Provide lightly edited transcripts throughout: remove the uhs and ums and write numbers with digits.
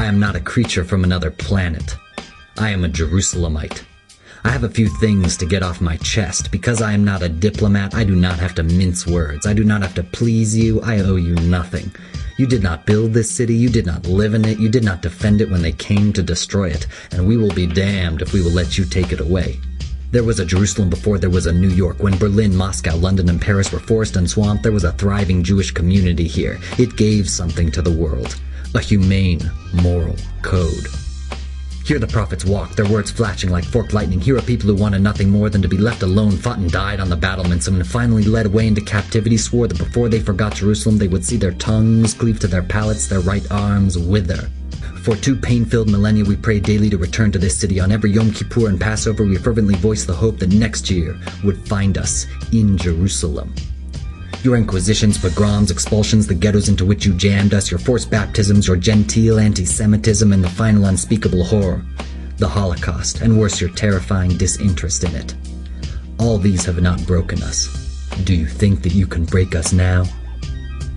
I am not a creature from another planet. I am a Jerusalemite. I have a few things to get off my chest. Because I am not a diplomat, I do not have to mince words. I do not have to please you. I owe you nothing. You did not build this city. You did not live in it. You did not defend it when they came to destroy it. And we will be damned if we will let you take it away. There was a Jerusalem before there was a New York. When Berlin, Moscow, London, and Paris were forest and swamp, there was a thriving Jewish community here. It gave something to the world. A humane, moral code. Hear the prophets walk, their words flashing like forked lightning. Here are people who wanted nothing more than to be left alone, fought and died on the battlements, and finally led away into captivity, swore that before they forgot Jerusalem, they would see their tongues cleave to their palates, their right arms wither. For 2 pain-filled millennia, we pray daily to return to this city. On every Yom Kippur and Passover, we fervently voice the hope that next year would find us in Jerusalem. Your inquisitions, pogroms, expulsions, the ghettos into which you jammed us, your forced baptisms, your genteel anti-Semitism, and the final unspeakable horror, the Holocaust, and worse, your terrifying disinterest in it. All these have not broken us. Do you think that you can break us now?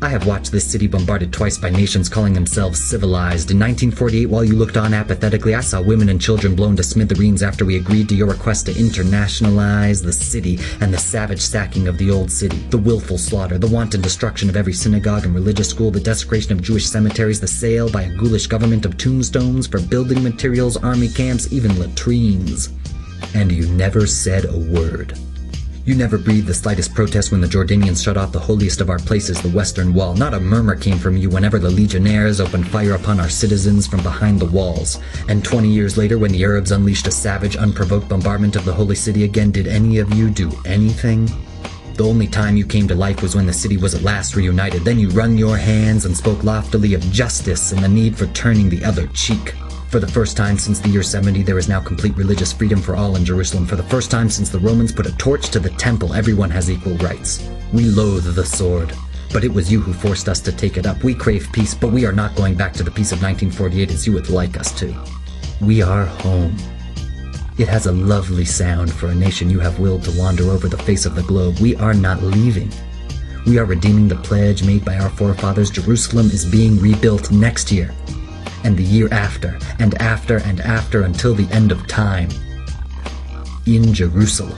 I have watched this city bombarded twice by nations calling themselves civilized. In 1948, while you looked on apathetically, I saw women and children blown to smithereens after we agreed to your request to internationalize the city, and the savage sacking of the old city, the willful slaughter, the wanton destruction of every synagogue and religious school, the desecration of Jewish cemeteries, the sale by a ghoulish government of tombstones for building materials, army camps, even latrines. And you never said a word. You never breathed the slightest protest when the Jordanians shut off the holiest of our places, the Western Wall. Not a murmur came from you whenever the legionnaires opened fire upon our citizens from behind the walls. And 20 years later, when the Arabs unleashed a savage, unprovoked bombardment of the Holy City again, did any of you do anything? The only time you came to life was when the city was at last reunited. Then you wrung your hands and spoke loftily of justice and the need for turning the other cheek. For the first time since the year 70, there is now complete religious freedom for all in Jerusalem. For the first time since the Romans put a torch to the temple, everyone has equal rights. We loathe the sword, but it was you who forced us to take it up. We crave peace, but we are not going back to the peace of 1948 as you would like us to. We are home. It has a lovely sound for a nation you have willed to wander over the face of the globe. We are not leaving. We are redeeming the pledge made by our forefathers. Jerusalem is being rebuilt next year, and the year after, and after, and after, until the end of time. In Jerusalem.